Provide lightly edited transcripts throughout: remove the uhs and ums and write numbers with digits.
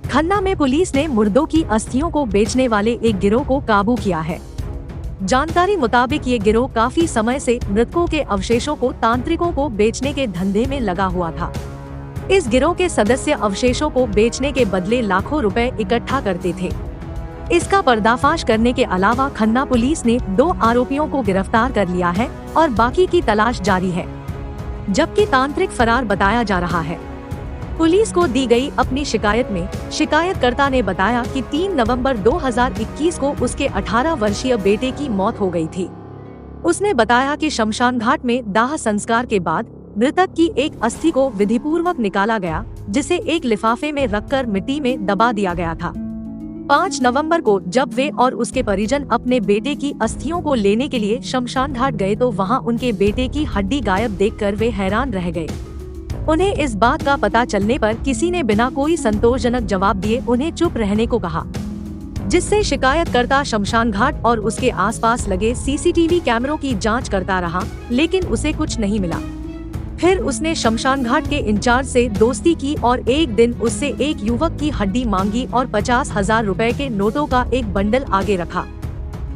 खन्ना में पुलिस ने मुर्दों की अस्थियों को बेचने वाले एक गिरोह को काबू किया है। जानकारी मुताबिक ये गिरोह काफी समय से मृतकों के अवशेषों को तांत्रिकों को बेचने के धंधे में लगा हुआ था। इस गिरोह के सदस्य अवशेषों को बेचने के बदले लाखों रुपए इकट्ठा करते थे। इसका पर्दाफाश करने के अलावा खन्ना पुलिस ने 2 आरोपियों को गिरफ्तार कर लिया है और बाकी की तलाश जारी है, जबकि तांत्रिक फरार बताया जा रहा है। पुलिस को दी गई अपनी शिकायत में शिकायतकर्ता ने बताया कि 3 नवंबर 2021 को उसके 18 वर्षीय बेटे की मौत हो गई थी। उसने बताया कि शमशान घाट में दाह संस्कार के बाद मृतक की एक अस्थि को विधिपूर्वक निकाला गया, जिसे एक लिफाफे में रखकर मिट्टी में दबा दिया गया था। 5 नवंबर को जब वे और उसके परिजन अपने बेटे की अस्थियों को लेने के लिए शमशान घाट गए तो वहां उनके बेटे की हड्डी गायब देखकर वे हैरान रह गए। उन्हें इस बात का पता चलने पर किसी ने बिना कोई संतोषजनक जवाब दिए उन्हें चुप रहने को कहा, जिससे शिकायतकर्ता शमशान घाट और उसके आसपास लगे सीसीटीवी कैमरों की जांच करता रहा, लेकिन उसे कुछ नहीं मिला। फिर उसने शमशान घाट के इंचार्ज से दोस्ती की और एक दिन उससे एक युवक की हड्डी मांगी और 50,000 रुपए के नोटों का एक बंडल आगे रखा।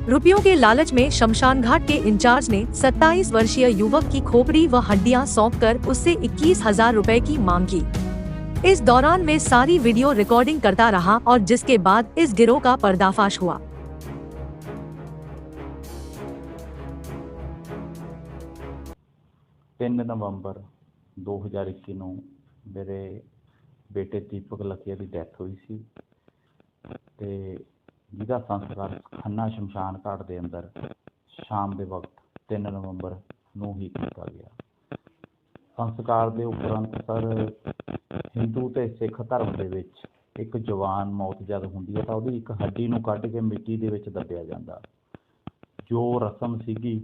रुपयों के लालच में शमशान घाट के इंचार्ज ने 27 वर्षीय युवक की खोपड़ी व हड्डियां सौंपकर उससे 21,000 रुपए की मांग की। इस दौरान वे सारी वीडियो रिकॉर्डिंग करता रहा और जिसके बाद इस गिरोह का पर्दाफाश हुआ। 3 नवंबर 2021 ਨੂੰ ਮੇਰੇ ਬੇਟੇ ਦੀਪਕ ਲਖੀਆ ਦੀ ਡੈਥ ਹੋਈ ਸੀ ਤੇ ਜਿਹਦਾ ਸੰਸਕਾਰ ਖੰਨਾ ਸ਼ਮਸ਼ਾਨ ਘਾਟ ਦੇ ਅੰਦਰ ਸ਼ਾਮ ਦੇ ਵਕਤ 3 ਨਵੰਬਰ ਨੂੰ ਹੀ ਕੀਤਾ ਗਿਆ। ਸੰਸਕਾਰ ਦੇ ਉਪਰੰਤ ਸਰ ਹਿੰਦੂ ਤੇ ਸਿੱਖ ਧਰਮ ਦੇ ਵਿੱਚ ਇੱਕ ਜਵਾਨ ਮੌਤ ਜਦ ਹੁੰਦੀ ਹੈ ਤਾਂ ਉਹਦੀ ਇੱਕ ਹੱਡੀ ਨੂੰ ਕੱਢ ਕੇ ਮਿੱਟੀ ਦੇ ਵਿੱਚ ਦੱਬਿਆ ਜਾਂਦਾ। ਜੋ ਰਸਮ ਸੀਗੀ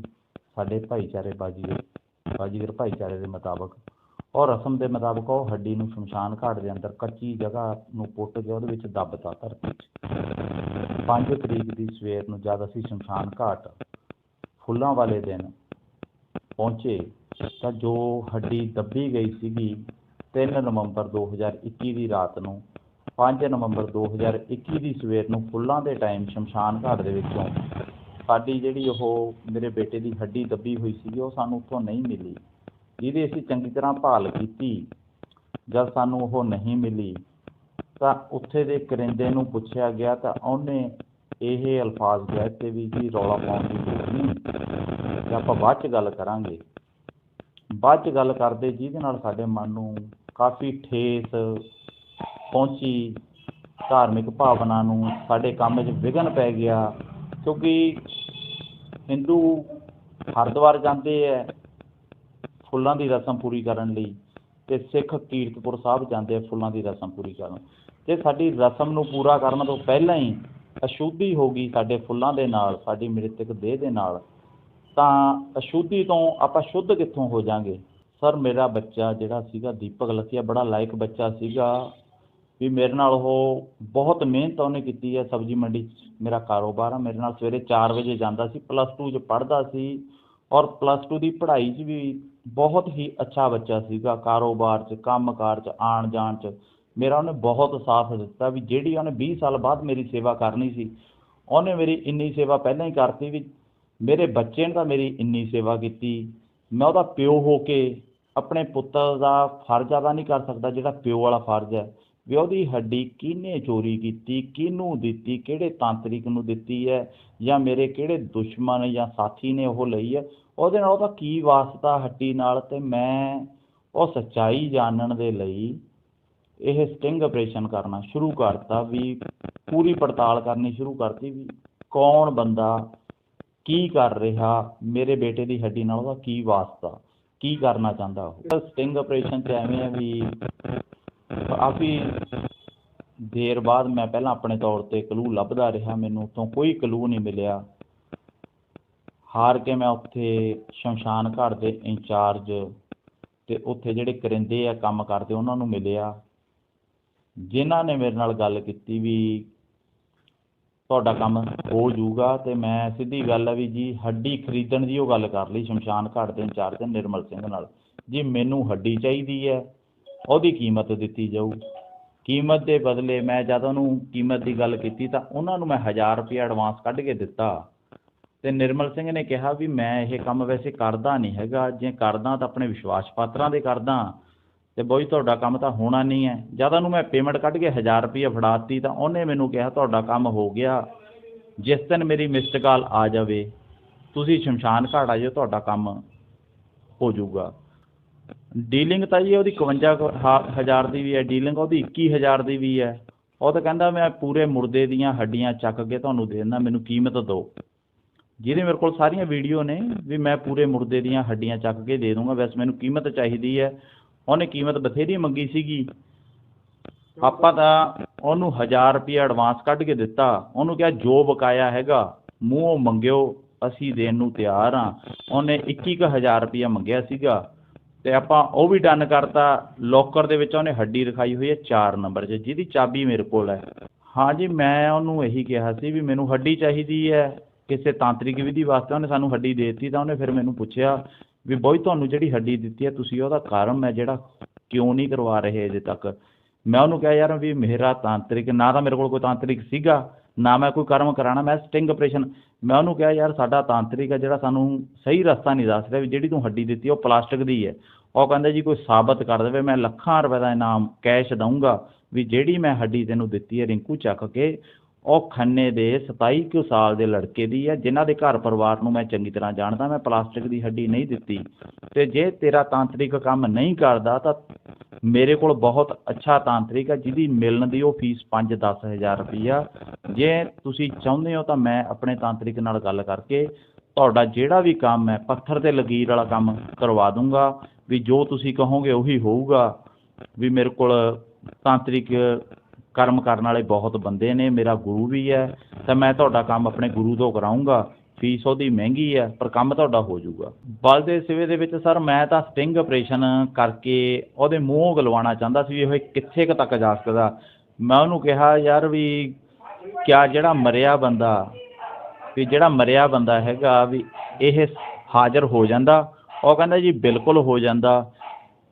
ਸਾਡੇ ਭਾਈਚਾਰੇ ਬਾਜੀਗਰ ਭਾਈਚਾਰੇ ਦੇ ਮੁਤਾਬਕ और रस्म के मुताबिक वो हड्डी ਨੂੰ शमशान घाट के अंदर कच्ची जगह ਨੂੰ पुट के ਉਹਦੇ ਵਿੱਚ ਦੱਬਤਾ ਧਰਤੀ 'ਚ। 5 ਤਰੀਕ ਦੀ ਸਵੇਰ ਨੂੰ ਜਦ ਅਸੀਂ शमशान घाट ਫੁੱਲਾਂ ਵਾਲੇ दिन पहुँचे ਤਾਂ जो हड्डी ਦੱਬੀ ਗਈ ਸੀਗੀ 3 ਨਵੰਬਰ 2021 ਦੀ ਰਾਤ ਨੂੰ 5 ਨਵੰਬਰ 2021 ਦੀ ਸਵੇਰ ਨੂੰ ਫੁੱਲਾਂ ਦੇ ਟਾਈਮ शमशान घाट ਦੇ ਵਿੱਚੋਂ ਸਾਡੀ ਜਿਹੜੀ ਉਹ ਮੇਰੇ ਬੇਟੇ ਦੀ ਹੱਡੀ ਦੱਬੀ ਹੋਈ ਸੀਗੀ ਉਹ ਸਾਨੂੰ ਉੱਥੋਂ ਨਹੀਂ ਮਿਲੀ, ਜਿਹਦੀ ਅਸੀਂ ਚੰਗੀ ਤਰ੍ਹਾਂ ਭਾਲ ਕੀਤੀ। ਜਦ ਸਾਨੂੰ ਉਹ ਨਹੀਂ ਮਿਲੀ ਤਾਂ ਉੱਥੇ ਦੇ ਕਰਿੰਦੇ ਨੂੰ ਪੁੱਛਿਆ ਗਿਆ ਤਾਂ ਉਹਨੇ ਇਹ ਅਲਫਾਜ਼ ਕਹਿ ਦਿੱਤੇ ਵੀ ਜੀ ਰੌਲਾ ਪਾਉਣ ਦੀ ਲੋੜ ਨਹੀਂ ਤੇ ਆਪਾਂ ਬਾਅਦ 'ਚ ਗੱਲ ਕਰਾਂਗੇ। ਬਾਅਦ 'ਚ ਗੱਲ ਕਰਦੇ ਜਿਹਦੇ ਨਾਲ ਸਾਡੇ ਮਨ ਨੂੰ ਕਾਫੀ ਠੇਸ ਪਹੁੰਚੀ, ਧਾਰਮਿਕ ਭਾਵਨਾ ਨੂੰ ਸਾਡੇ ਕੰਮ 'ਚ ਵਿਘਨ ਪੈ ਗਿਆ, ਕਿਉਂਕਿ ਹਿੰਦੂ ਹਰਿਦੁਆਰ ਜਾਂਦੇ ਹੈ ਫੁੱਲਾਂ ਦੀ ਰਸਮ ਪੂਰੀ ਕਰਨ ਲਈ ਤੇ ਸਿੱਖ ਕੀਰਤਪੁਰ ਸਾਹਿਬ ਜਾਂਦੇ ਆ ਫੁੱਲਾਂ ਦੀ ਰਸਮ ਪੂਰੀ ਕਰਨ। ਤੇ ਸਾਡੀ ਰਸਮ ਨੂੰ ਪੂਰਾ ਕਰਨ ਤੋਂ ਪਹਿਲਾਂ ਹੀ ਅਸ਼ੁੱਧੀ ਹੋ ਗਈ ਸਾਡੇ ਫੁੱਲਾਂ ਦੇ ਨਾਲ, ਸਾਡੀ ਮ੍ਰਿਤਕ ਦੇਹ ਦੇ ਨਾਲ, ਤਾਂ ਅਸ਼ੁੱਧੀ ਤੋਂ ਆਪਾਂ ਸ਼ੁੱਧ ਕਿੱਥੋਂ ਹੋ ਜਾਵਾਂਗੇ। ਸਰ ਮੇਰਾ ਬੱਚਾ ਜਿਹੜਾ ਸੀਗਾ ਦੀਪਕ ਲਖੀਆ ਬੜਾ ਲਾਇਕ ਬੱਚਾ ਸੀਗਾ ਵੀ ਮੇਰੇ ਨਾਲ ਉਹ ਬਹੁਤ ਮਿਹਨਤ ਉਹਨੇ ਕੀਤੀ ਹੈ। ਸਬਜ਼ੀ ਮੰਡੀ 'ਚ ਮੇਰਾ ਕਾਰੋਬਾਰ ਆ, ਮੇਰੇ ਨਾਲ ਸਵੇਰੇ 4 ਵਜੇ ਜਾਂਦਾ ਸੀ, +2 'ਚ ਪੜ੍ਹਦਾ ਸੀ ਔਰ +2 ਦੀ ਪੜ੍ਹਾਈ 'ਚ ਵੀ ਬਹੁਤ ਹੀ ਅੱਛਾ ਬੱਚਾ ਸੀਗਾ। ਕਾਰੋਬਾਰ 'ਚ ਕੰਮਕਾਰ 'ਚ ਆਉਣ ਜਾਣ 'ਚ ਮੇਰਾ ਉਹਨੇ ਬਹੁਤ ਸਾਥ ਦਿੱਤਾ ਵੀ ਜਿਹੜੀ ਉਹਨੇ 20 ਸਾਲ ਬਾਅਦ ਮੇਰੀ ਸੇਵਾ ਕਰਨੀ ਸੀ ਉਹਨੇ ਮੇਰੀ ਇੰਨੀ ਸੇਵਾ ਪਹਿਲਾਂ ਹੀ ਕਰਤੀ ਵੀ ਮੇਰੇ ਬੱਚੇ ਨੇ ਤਾਂ ਮੇਰੀ ਇੰਨੀ ਸੇਵਾ ਕੀਤੀ। ਮੈਂ ਉਹਦਾ ਪਿਓ ਹੋ ਕੇ ਆਪਣੇ ਪੁੱਤਰ ਦਾ ਫਰਜ਼ ਅਦਾ ਨਹੀਂ ਕਰ ਸਕਦਾ ਜਿਹੜਾ ਪਿਓ ਵਾਲਾ ਫਰਜ਼ ਹੈ ਵੀ ਉਹਦੀ ਹੱਡੀ ਕਿਹਨੇ ਚੋਰੀ ਕੀਤੀ, ਕਿਹਨੂੰ ਦਿੱਤੀ, ਕਿਹੜੇ ਤਾਂਤਰਿਕ ਨੂੰ ਦਿੱਤੀ ਹੈ ਜਾਂ ਮੇਰੇ ਕਿਹੜੇ ਦੁਸ਼ਮਣ ਜਾਂ ਸਾਥੀ ਨੇ ਉਹ ਲਈ ਹੈ, ਉਹਦੇ ਨਾਲ ਉਹਦਾ ਕੀ ਵਾਸਤਾ ਹੱਡੀ ਨਾਲ। ਅਤੇ ਮੈਂ ਉਹ ਸੱਚਾਈ ਜਾਣਨ ਦੇ ਲਈ ਇਹ ਸਟਿੰਗ ਆਪਰੇਸ਼ਨ ਕਰਨਾ ਸ਼ੁਰੂ ਕਰਤਾ ਵੀ ਪੂਰੀ ਪੜਤਾਲ ਕਰਨੀ ਸ਼ੁਰੂ ਕਰਤੀ ਵੀ ਕੌਣ ਬੰਦਾ ਕੀ ਕਰ ਰਿਹਾ, ਮੇਰੇ ਬੇਟੇ ਦੀ ਹੱਡੀ ਨਾਲ ਉਹਦਾ ਕੀ ਵਾਸਤਾ, ਕੀ ਕਰਨਾ ਚਾਹੁੰਦਾ ਉਹ। ਸਟਿੰਗ ਆਪਰੇਸ਼ਨ 'ਚ ਐਵੇਂ ਹੈ ਵੀ ਕਾਫੀ ਦੇਰ ਬਾਅਦ ਮੈਂ ਪਹਿਲਾਂ ਆਪਣੇ ਤੌਰ 'ਤੇ ਕਲੂ ਲੱਭਦਾ ਰਿਹਾ, ਮੈਨੂੰ ਉੱਥੋਂ ਕੋਈ ਕਲੂ ਨਹੀਂ ਮਿਲਿਆ। ਹਾਰ ਕੇ ਮੈਂ ਉੱਥੇ ਸ਼ਮਸ਼ਾਨ ਘਾਟ ਦੇ ਇੰਚਾਰਜ ਅਤੇ ਉੱਥੇ ਜਿਹੜੇ ਕਰਿੰਦੇ ਆ ਕੰਮ ਕਰਦੇ ਉਹਨਾਂ ਨੂੰ ਮਿਲਿਆ, ਜਿਨ੍ਹਾਂ ਨੇ ਮੇਰੇ ਨਾਲ ਗੱਲ ਕੀਤੀ ਵੀ ਤੁਹਾਡਾ ਕੰਮ ਹੋ ਜਾਊਗਾ। ਅਤੇ ਮੈਂ ਸਿੱਧੀ ਗੱਲ ਹੈ ਵੀ ਜੀ ਹੱਡੀ ਖਰੀਦਣ ਦੀ ਉਹ ਗੱਲ ਕਰ ਲਈ ਸ਼ਮਸ਼ਾਨ ਘਾਟ ਦੇ ਇੰਚਾਰਜ ਨਿਰਮਲ ਸਿੰਘ ਨਾਲ, ਜੀ ਮੈਨੂੰ ਹੱਡੀ ਚਾਹੀਦੀ ਹੈ, ਉਹਦੀ ਕੀਮਤ ਦਿੱਤੀ ਜਾਊ। ਕੀਮਤ ਦੇ ਬਦਲੇ ਮੈਂ ਜਦ ਉਹਨੂੰ ਕੀਮਤ ਦੀ ਗੱਲ ਕੀਤੀ ਤਾਂ ਉਹਨਾਂ ਨੂੰ ਮੈਂ 1000 ਰੁਪਇਆ ਐਡਵਾਂਸ ਕੱਢ ਕੇ ਦਿੱਤਾ। ਅਤੇ ਨਿਰਮਲ ਸਿੰਘ ਨੇ ਕਿਹਾ ਵੀ ਮੈਂ ਇਹ ਕੰਮ ਵੈਸੇ ਕਰਦਾ ਨਹੀਂ ਹੈਗਾ, ਜੇ ਕਰਦਾ ਤਾਂ ਆਪਣੇ ਵਿਸ਼ਵਾਸ ਪਾਤਰਾਂ ਦੇ ਕਰਦਾ, ਅਤੇ ਬਾਊ ਜੀ ਤੁਹਾਡਾ ਕੰਮ ਤਾਂ ਹੋਣਾ ਨਹੀਂ ਹੈ। ਜਦ ਉਹਨੂੰ ਮੈਂ ਪੇਮੈਂਟ ਕੱਢ ਕੇ 1000 ਰੁਪਇਆ ਫੜਾ ਦਿੱਤੀ ਤਾਂ ਉਹਨੇ ਮੈਨੂੰ ਕਿਹਾ ਤੁਹਾਡਾ ਕੰਮ ਹੋ ਗਿਆ, ਜਿਸ ਦਿਨ ਮੇਰੀ ਮਿਸਡ ਕਾਲ ਆ ਜਾਵੇ ਤੁਸੀਂ ਸ਼ਮਸ਼ਾਨ ਘਾਟ ਆ ਜਾਓ, ਤੁਹਾਡਾ ਕੰਮ ਹੋ ਜਾਊਗਾ। ਡੀਲਿੰਗ ਤਾਂ ਜੀ ਉਹਦੀ 51,000 ਦੀ ਵੀ ਹੈ, ਡੀਲਿੰਗ ਉਹਦੀ 21,000 ਦੀ ਵੀ ਹੈ। ਉਹ ਤਾਂ ਕਹਿੰਦਾ ਮੈਂ ਪੂਰੇ ਮੁਰਦੇ ਦੀਆਂ ਹੱਡੀਆਂ ਚੱਕ ਕੇ ਤੁਹਾਨੂੰ ਦੇ ਦਿੰਦਾ, ਮੈਨੂੰ ਕੀਮਤ ਦਿਓ। ਜਿਹਦੇ ਮੇਰੇ ਕੋਲ ਸਾਰੀਆਂ ਵੀਡੀਓ ਨੇ ਵੀ ਮੈਂ ਪੂਰੇ ਮੁਰਦੇ ਦੀਆਂ ਹੱਡੀਆਂ ਚੱਕ ਕੇ ਦੇ ਦੂੰਗਾ, ਵੈਸੇ ਮੈਨੂੰ ਕੀਮਤ ਚਾਹੀਦੀ ਹੈ। ਉਹਨੇ ਕੀਮਤ ਬਥੇਰੀ ਮੰਗੀ ਸੀਗੀ, ਆਪਾਂ ਤਾਂ ਉਹਨੂੰ 1000 ਰੁਪਇਆ ਐਡਵਾਂਸ ਕੱਢ ਕੇ ਦਿੱਤਾ। ਉਹਨੂੰ ਕਿਹਾ ਜੋ ਬਕਾਇਆ ਹੈਗਾ ਮੂੰਹੋਂ ਮੰਗਿਓ, ਅਸੀਂ ਦੇਣ ਨੂੰ ਤਿਆਰ ਹਾਂ। ਉਹਨੇ 21,000 ਰੁਪਇਆ ਮੰਗਿਆ ਸੀਗਾ ਅਤੇ ਆਪਾਂ ਉਹ ਵੀ ਡਨ ਕਰਤਾ। ਲੋਕਰ ਦੇ ਵਿੱਚ ਉਹਨੇ ਹੱਡੀ ਰਖਾਈ ਹੋਈ ਹੈ 4 ਨੰਬਰ 'ਚ, ਜਿਹਦੀ ਚਾਬੀ ਮੇਰੇ ਕੋਲ ਹੈ। ਹਾਂ ਜੀ, ਮੈਂ ਉਹਨੂੰ ਇਹੀ ਕਿਹਾ ਸੀ ਵੀ ਮੈਨੂੰ ਹੱਡੀ ਚਾਹੀਦੀ ਹੈ ਕਿਸੇ ਤਾਂਤਰਿਕ ਵਿਧੀ ਵਾਸਤੇ। ਉਹਨੇ ਸਾਨੂੰ ਹੱਡੀ ਦੇ ਦਿੱਤੀ ਤਾਂ ਉਹਨੇ ਫਿਰ ਮੈਨੂੰ ਪੁੱਛਿਆ ਵੀ ਬਾਊ ਜੀ ਤੁਹਾਨੂੰ ਜਿਹੜੀ ਹੱਡੀ ਦਿੱਤੀ ਹੈ ਤੁਸੀਂ ਉਹਦਾ ਕਾਰਨ ਹੈ ਜਿਹੜਾ ਕਿਉਂ ਨਹੀਂ ਕਰਵਾ ਰਹੇ ਅਜੇ ਤੱਕ। ਮੈਂ ਉਹਨੂੰ ਕਿਹਾ ਯਾਰ ਵੀ ਮੇਰਾ ਤਾਂਤਰਿਕ ਨਾ ਤਾਂ ਮੇਰੇ ਕੋਲ ਕੋਈ ਤਾਂਤਰਿਕ ਸੀਗਾ, ਨਾ ਮੈਂ ਕੋਈ ਕਰਮ ਕਰਾਉਣਾ, ਮੈਂ ਸਟਿੰਗ ਆਪਰੇਸ਼ਨ। ਮੈਂ ਉਹਨੂੰ ਕਿਹਾ ਯਾਰ ਸਾਡਾ ਤਾਂਤਰਿਕ ਹੈ ਜਿਹੜਾ ਸਾਨੂੰ ਸਹੀ ਰਸਤਾ ਨਹੀਂ ਦੱਸ ਰਿਹਾ ਵੀ ਜਿਹੜੀ ਤੂੰ ਹੱਡੀ ਦਿੱਤੀ ਉਹ ਪਲਾਸਟਿਕ ਦੀ ਹੈ। ਉਹ ਕਹਿੰਦਾ ਜੀ ਕੋਈ ਸਾਬਤ ਕਰ ਦੇਵੇ, ਮੈਂ ਲੱਖਾਂ ਰੁਪਏ ਦਾ ਇਨਾਮ ਕੈਸ਼ ਦਊਂਗਾ ਵੀ ਜਿਹੜੀ ਮੈਂ ਹੱਡੀ ਤੈਨੂੰ ਦਿੱਤੀ ਹੈ ਰਿੰਕੂ ਚੱਕ ਕੇ, ਉਹ ਖੰਨੇ ਦੇ 27 ਕੁ ਸਾਲ ਦੇ ਲੜਕੇ ਦੀ ਹੈ ਜਿਨ੍ਹਾਂ ਦੇ ਘਰ ਪਰਿਵਾਰ ਨੂੰ ਮੈਂ ਚੰਗੀ ਤਰ੍ਹਾਂ ਜਾਣਦਾ। ਮੈਂ ਪਲਾਸਟਿਕ ਦੀ ਹੱਡੀ ਨਹੀਂ ਦਿੱਤੀ। ਅਤੇ ਜੇ ਤੇਰਾ ਤਾਂਤਰਿਕ ਕੰਮ ਨਹੀਂ ਕਰਦਾ ਤਾਂ ਮੇਰੇ ਕੋਲ ਬਹੁਤ ਅੱਛਾ ਤਾਂਤਰਿਕ ਹੈ ਜਿਹਦੀ ਮਿਲਣ ਦੀ ਉਹ ਫੀਸ 5-10 ਹਜ਼ਾਰ ਰੁਪਈਆ। ਜੇ ਤੁਸੀਂ ਚਾਹੁੰਦੇ ਹੋ ਤਾਂ ਮੈਂ ਆਪਣੇ ਤਾਂਤਰਿਕ ਨਾਲ ਗੱਲ ਕਰਕੇ ਤੁਹਾਡਾ ਜਿਹੜਾ ਵੀ ਕੰਮ ਹੈ ਪੱਥਰ 'ਤੇ ਲਕੀਰ ਵਾਲਾ ਕੰਮ ਕਰਵਾ ਦੂੰਗਾ, ਵੀ ਜੋ ਤੁਸੀਂ ਕਹੋਗੇ ਉਹੀ ਹੋਊਗਾ। ਵੀ ਮੇਰੇ ਕੋਲ ਤਾਂਤਰਿਕ ਕਰਮ ਕਰਨ ਵਾਲੇ ਬਹੁਤ ਬੰਦੇ ਨੇ, ਮੇਰਾ ਗੁਰੂ ਵੀ ਹੈ, ਤਾਂ ਮੈਂ ਤੁਹਾਡਾ ਕੰਮ ਆਪਣੇ ਗੁਰੂ ਤੋਂ ਕਰਾਊਂਗਾ। ਫੀਸ ਉਹਦੀ ਮਹਿੰਗੀ ਹੈ ਪਰ ਕੰਮ ਤੁਹਾਡਾ ਹੋ ਜਾਊਗਾ। ਬਲ ਦੇ ਸਿਵੇ ਦੇ ਵਿੱਚ ਸਰ ਮੈਂ ਤਾਂ ਸਟਿੰਗ ਆਪਰੇਸ਼ਨ ਕਰਕੇ ਉਹਦੇ ਮੂੰਹੋਂ ਗਲਵਾਉਣਾ ਚਾਹੁੰਦਾ ਸੀ ਵੀ ਉਹ ਕਿੱਥੇ ਕੁ ਤੱਕ ਜਾ ਸਕਦਾ। ਮੈਂ ਉਹਨੂੰ ਕਿਹਾ ਯਾਰ ਵੀ ਕਿਆ ਜਿਹੜਾ ਮਰਿਆ ਬੰਦਾ ਹੈਗਾ ਵੀ ਇਹ ਹਾਜ਼ਰ ਹੋ ਜਾਂਦਾ। ਉਹ ਕਹਿੰਦਾ ਜੀ ਬਿਲਕੁਲ ਹੋ ਜਾਂਦਾ।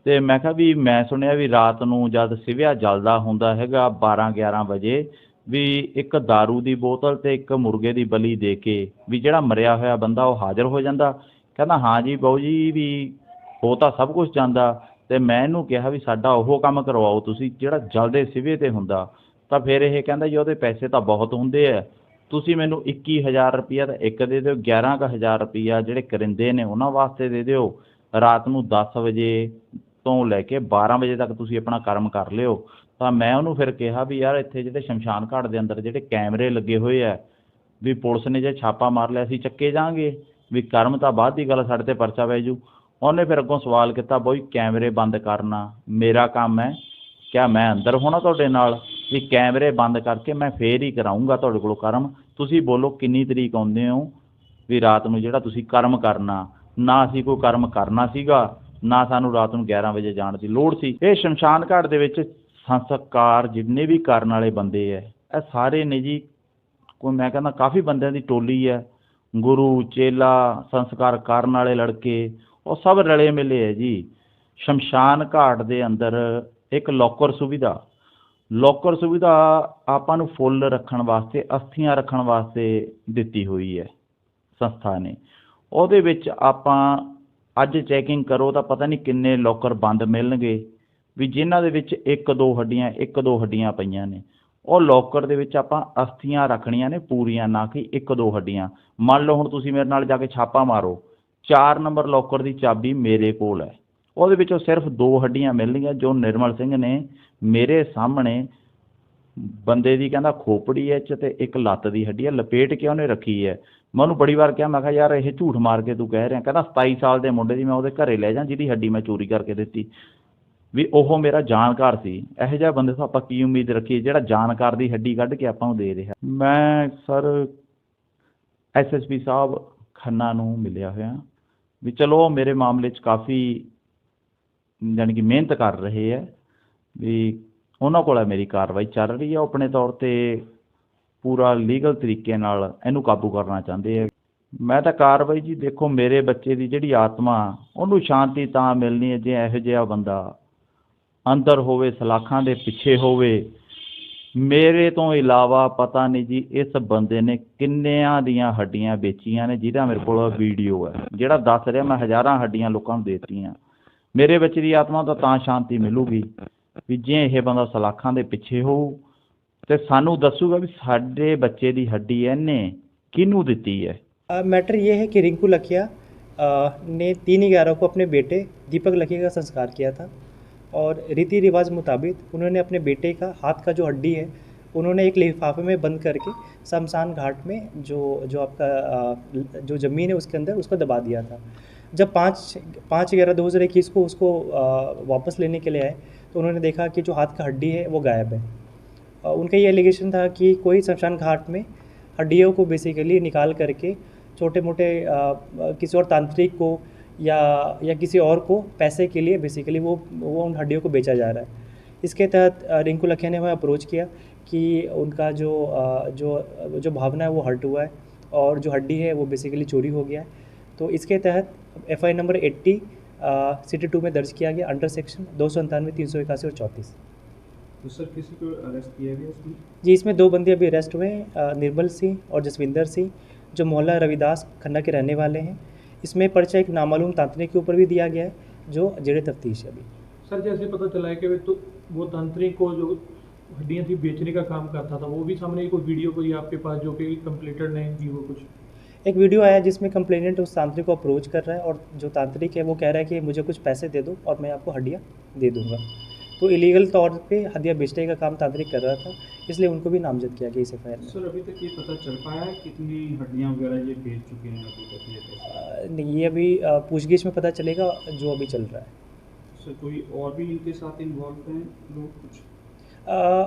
ਅਤੇ ਮੈਂ ਕਿਹਾ ਵੀ ਮੈਂ ਸੁਣਿਆ ਵੀ ਰਾਤ ਨੂੰ ਜਦ ਸਿਵਿਆ ਜਲਦਾ ਹੁੰਦਾ ਹੈਗਾ 12-11 ਵਜੇ ਵੀ ਇੱਕ ਦਾਰੂ ਦੀ ਬੋਤਲ ਅਤੇ ਇੱਕ ਮੁਰਗੇ ਦੀ ਬਲੀ ਦੇ ਕੇ ਵੀ ਜਿਹੜਾ ਮਰਿਆ ਹੋਇਆ ਬੰਦਾ ਉਹ ਹਾਜ਼ਰ ਹੋ ਜਾਂਦਾ। ਕਹਿੰਦਾ ਹਾਂ ਜੀ ਬਾਊ ਜੀ ਵੀ ਹੋ ਤਾਂ ਸਭ ਕੁਛ ਜਾਂਦਾ। ਅਤੇ ਮੈਂ ਇਹਨੂੰ ਕਿਹਾ ਵੀ ਸਾਡਾ ਉਹ ਕੰਮ ਕਰਵਾਓ ਤੁਸੀਂ ਜਿਹੜਾ ਜਲਦੇ ਸਿਵੇ 'ਤੇ ਹੁੰਦਾ। ਤਾਂ ਫਿਰ ਇਹ ਕਹਿੰਦਾ ਜੀ ਉਹਦੇ ਪੈਸੇ ਤਾਂ ਬਹੁਤ ਹੁੰਦੇ ਹੈ, ਤੁਸੀਂ ਮੈਨੂੰ 21,000 ਰੁਪਈਆ ਤਾਂ ਇੱਕ ਦੇ ਦਿਓ, 11,000 ਰੁਪਈਆ ਜਿਹੜੇ ਕਰਿੰਦੇ ਨੇ ਉਹਨਾਂ ਵਾਸਤੇ ਦੇ ਦਿਓ। ਰਾਤ ਨੂੰ 10 ਵਜੇ ਤੋਂ ਲੈ ਕੇ 12 ਵਜੇ ਤੱਕ ਤੁਸੀਂ ਆਪਣਾ ਕਰਮ ਕਰ ਲਿਓ। ਤਾਂ ਮੈਂ ਉਹਨੂੰ ਫਿਰ ਕਿਹਾ ਵੀ ਯਾਰ ਇੱਥੇ ਜਿਹੜੇ ਸ਼ਮਸ਼ਾਨ ਘਾਟ ਦੇ ਅੰਦਰ ਜਿਹੜੇ ਕੈਮਰੇ ਲੱਗੇ ਹੋਏ ਆ ਵੀ ਪੁਲਿਸ ਨੇ ਜੇ ਛਾਪਾ ਮਾਰ ਲਿਆ ਅਸੀਂ ਚੱਕੇ ਜਾਵਾਂਗੇ, ਵੀ ਕਰਮ ਤਾਂ ਬਾਅਦ ਦੀ ਗੱਲ, ਸਾਡੇ 'ਤੇ ਪਰਚਾ ਪੈ ਜੂ। ਉਹਨੇ ਫਿਰ ਅੱਗੋਂ ਸਵਾਲ ਕੀਤਾ ਬਈ ਕੈਮਰੇ ਬੰਦ ਕਰਨਾ ਮੇਰਾ ਕੰਮ ਹੈ, ਕਿਆ ਮੈਂ ਅੰਦਰ ਹੋਣਾ ਤੁਹਾਡੇ ਨਾਲ? ਵੀ ਕੈਮਰੇ ਬੰਦ ਕਰਕੇ ਮੈਂ ਫੇਰ ਹੀ ਕਰਾਊਂਗਾ ਤੁਹਾਡੇ ਕੋਲੋਂ ਕਰਮ। ਤੁਸੀਂ ਬੋਲੋ ਕਿੰਨੀ ਤਰੀਕ ਆਉਂਦੇ ਹੋ ਵੀ ਰਾਤ ਨੂੰ ਜਿਹੜਾ ਤੁਸੀਂ ਕਰਮ ਕਰਨਾ। ਨਾ ਅਸੀਂ ਕੋਈ ਕਰਮ ਕਰਨਾ ਸੀਗਾ, ਨਾ ਸਾਨੂੰ ਰਾਤ ਨੂੰ 11 ਵਜੇ ਜਾਣ ਦੀ ਲੋੜ ਸੀ। ਇਹ ਸ਼ਮਸ਼ਾਨ ਘਾਟ ਦੇ ਵਿੱਚ ਸੰਸਕਾਰ ਜਿੰਨੇ ਵੀ ਕਰਨ ਵਾਲੇ ਬੰਦੇ ਹੈ ਇਹ ਸਾਰੇ ਨੇ ਜੀ, ਕੋਈ ਮੈਂ ਕਹਿੰਦਾ ਕਾਫੀ ਬੰਦਿਆਂ ਦੀ ਟੋਲੀ ਹੈ। ਗੁਰੂ ਚੇਲਾ ਸੰਸਕਾਰ ਕਰਨ ਵਾਲੇ ਲੜਕੇ ਉਹ ਸਭ ਰਲੇ ਮਿਲੇ ਹੈ ਜੀ। ਸ਼ਮਸ਼ਾਨ ਘਾਟ ਦੇ ਅੰਦਰ ਇੱਕ ਲੋਕਰ ਸੁਵਿਧਾ ਆਪਾਂ ਨੂੰ ਫੁੱਲ ਰੱਖਣ ਵਾਸਤੇ, ਅਸਥੀਆਂ ਰੱਖਣ ਵਾਸਤੇ ਦਿੱਤੀ ਹੋਈ ਹੈ ਸੰਸਥਾ ਨੇ। ਉਹਦੇ ਵਿੱਚ ਆਪਾਂ ਅੱਜ ਚੈਕਿੰਗ ਕਰੋ ਤਾਂ ਪਤਾ ਨਹੀਂ ਕਿੰਨੇ ਲੋਕਰ ਬੰਦ ਮਿਲਣਗੇ ਵੀ ਜਿਨ੍ਹਾਂ ਦੇ ਵਿੱਚ ਇੱਕ ਦੋ ਹੱਡੀਆਂ ਪਈਆਂ ਨੇ। ਉਹ ਲੋਕਰ ਦੇ ਵਿੱਚ ਆਪਾਂ ਅਸਥੀਆਂ ਰੱਖਣੀਆਂ ਨੇ ਪੂਰੀਆਂ, ਨਾ ਕਿ 1-2 ਹੱਡੀਆਂ। ਮੰਨ ਲਓ ਹੁਣ ਤੁਸੀਂ ਮੇਰੇ ਨਾਲ ਜਾ ਕੇ ਛਾਪਾ ਮਾਰੋ, 4 ਨੰਬਰ ਲੋਕਰ ਦੀ ਚਾਬੀ ਮੇਰੇ ਕੋਲ ਹੈ, ਉਹਦੇ ਵਿੱਚੋਂ ਸਿਰਫ 2 ਹੱਡੀਆਂ ਮਿਲਣਗੀਆਂ ਜੋ ਨਿਰਮਲ ਸਿੰਘ ਨੇ ਮੇਰੇ ਸਾਹਮਣੇ ਬੰਦੇ ਦੀ ਕਹਿੰਦਾ ਖੋਪੜੀ ਹੈ 'ਚ ਅਤੇ ਇੱਕ ਲੱਤ ਦੀ ਹੱਡੀ ਹੈ ਲਪੇਟ ਕੇ ਉਹਨੇ ਰੱਖੀ ਹੈ। ਮੈਂ ਉਹਨੂੰ ਬੜੀ ਵਾਰ ਕਿਹਾ, ਮੈਂ ਕਿਹਾ ਯਾਰ ਇਹ ਝੂਠ ਮਾਰ ਕੇ ਤੂੰ ਕਹਿ ਰਿਹਾ। ਕਹਿੰਦਾ 27 ਸਾਲ ਦੇ ਮੁੰਡੇ ਦੀ ਮੈਂ ਉਹਦੇ ਘਰੇ ਲੈ ਜਾਂ ਜਿਹਦੀ ਹੱਡੀ ਮੈਂ ਚੋਰੀ ਕਰਕੇ ਦਿੱਤੀ। ਵੀ ਉਹ ਮੇਰਾ ਜਾਣਕਾਰ ਸੀ। ਇਹੋ ਜਿਹੇ ਬੰਦੇ ਤੋਂ ਆਪਾਂ ਕੀ ਉਮੀਦ ਰੱਖੀਏ ਜਿਹੜਾ ਜਾਣਕਾਰ ਦੀ ਹੱਡੀ ਕੱਢ ਕੇ ਆਪਾਂ ਨੂੰ ਦੇ ਰਿਹਾ। ਮੈਂ ਸਰ SSP ਸਾਹਿਬ ਖੰਨਾ ਨੂੰ ਮਿਲਿਆ ਹੋਇਆ ਵੀ ਚਲੋ ਮੇਰੇ ਮਾਮਲੇ 'ਚ ਕਾਫੀ ਜਾਣੀ ਕਿ ਮਿਹਨਤ ਕਰ ਰਹੇ ਹੈ, ਵੀ ਉਹਨਾਂ ਕੋਲ ਮੇਰੀ ਕਾਰਵਾਈ ਚੱਲ ਰਹੀ ਹੈ। ਉਹ ਆਪਣੇ ਤੌਰ 'ਤੇ ਪੂਰਾ ਲੀਗਲ ਤਰੀਕੇ ਨਾਲ ਇਹਨੂੰ ਕਾਬੂ ਕਰਨਾ ਚਾਹੁੰਦੇ ਹੈ। ਮੈਂ ਤਾਂ ਕਾਰਵਾਈ ਜੀ ਦੇਖੋ, ਮੇਰੇ ਬੱਚੇ ਦੀ ਜਿਹੜੀ ਆਤਮਾ ਉਹਨੂੰ ਸ਼ਾਂਤੀ ਤਾਂ ਮਿਲਣੀ ਹੈ ਜੇ ਇਹੋ ਜਿਹਾ ਬੰਦਾ ਅੰਦਰ ਹੋਵੇ, ਸਲਾਖਾਂ ਦੇ ਪਿੱਛੇ ਹੋਵੇ। ਮੇਰੇ ਤੋਂ ਇਲਾਵਾ ਪਤਾ ਨਹੀਂ ਜੀ ਇਸ ਬੰਦੇ ਨੇ ਕਿੰਨਿਆਂ ਦੀਆਂ ਹੱਡੀਆਂ ਵੇਚੀਆਂ ਨੇ, ਜਿਹਦਾ ਮੇਰੇ ਕੋਲ ਵੀਡੀਓ ਹੈ। ਜਿਹੜਾ ਦੱਸ ਰਿਹਾ ਮੈਂ ਹਜ਼ਾਰਾਂ ਹੱਡੀਆਂ ਲੋਕਾਂ ਨੂੰ ਦੇਤੀਆਂ। ਮੇਰੇ ਬੱਚੇ ਦੀ ਆਤਮਾ ਦਾ ਤਾਂ ਸ਼ਾਂਤੀ ਮਿਲੂਗੀ ਵੀ ਜੇ ਇਹ ਬੰਦਾ ਸਲਾਖਾਂ ਦੇ ਪਿੱਛੇ ਹੋਊ ਤੇ ਸਾਨੂੰ ਦੱਸੂਗਾ ਵੀ ਸਾਡੇ ਬੱਚੇ ਦੀ हड्डी ਇਹਨੇ किहनू ਦਿੱਤੀ है। मैटर ये है कि रिंकू लखिया ने 3/11 को अपने बेटे दीपक लखिया का संस्कार किया था और रीति रिवाज मुताबिक उन्होंने अपने बेटे का हाथ का जो हड्डी है उन्होंने एक लिफाफे में बंद करके शमशान घाट में जो आपका जो ज़मीन है उसके अंदर उसको दबा दिया था। जब 5/11/2021 को उसको वापस लेने के लिए आए तो उन्होंने देखा कि जो हाथ का हड्डी है वो गायब है। उनका ये एलिगेशन था कि कोई शमशान घाट में हड्डियों को बेसिकली निकाल करके छोटे मोटे किसी और तांत्रिक को या किसी और को पैसे के लिए बेसिकली वो उन हड्डियों को बेचा जा रहा है। इसके तहत रिंकू लखिया ने हमें अप्रोच किया कि उनका जो भावना है वो हर्ट हुआ है और जो हड्डी है वो बेसिकली चोरी हो गया है। तो इसके तहत FI नंबर 80 City 2 में दर्ज किया गया अंडर सेक्शन 297, 381 और 34। तो सर किसी को अरेस्ट किया गया इसमें? जी, इसमें 2 बंदे अभी अरेस्ट हुए हैं, निर्मल सिंह और जसविंदर सिंह, जो मोहल्ला रविदास खन्ना के रहने वाले हैं। इसमें पर्चा एक नामालूम तांत्रिक के ऊपर भी दिया गया है जो जेरे तफ्तीश है अभी। सर जैसे पता चला है कि तो वो तांत्रिक को जो हड्डियाँ थी बेचने का काम करता था, वो भी सामने कोई वीडियो कोई आपके पास जो कि कंप्लेंटर ने दी हो कुछ? एक वीडियो आया जिसमें कंप्लेनेंट उस तांत्रिक को अप्रोच कर रहा है और जो तांत्रिक है वो कह रहा है कि मुझे कुछ पैसे दे दो और मैं आपको हड्डियाँ दे दूँगा। तो इलीगल तौर पे हड्डियाँ बेचने का काम तांत्रिक कर रहा था, इसलिए उनको भी नामजद किया गया इस FIR में। सर अभी तक ये पता चल पाया है कितनी हड्डियाँ वगैरह ये बेच चुके हैं अभी तक ये? नहीं, ये अभी पूछगिछ में पता चलेगा जो अभी चल रहा है। सर कोई और भी इनके साथ इन्वॉल्व हैं लोग कुछ?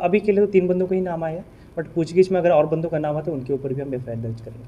अभी के लिए तो 3 बंदों का ही नाम आया, बट पूछगिछ में अगर और बंदों का नाम आता है उनके ऊपर भी हम FIR दर्ज करेंगे।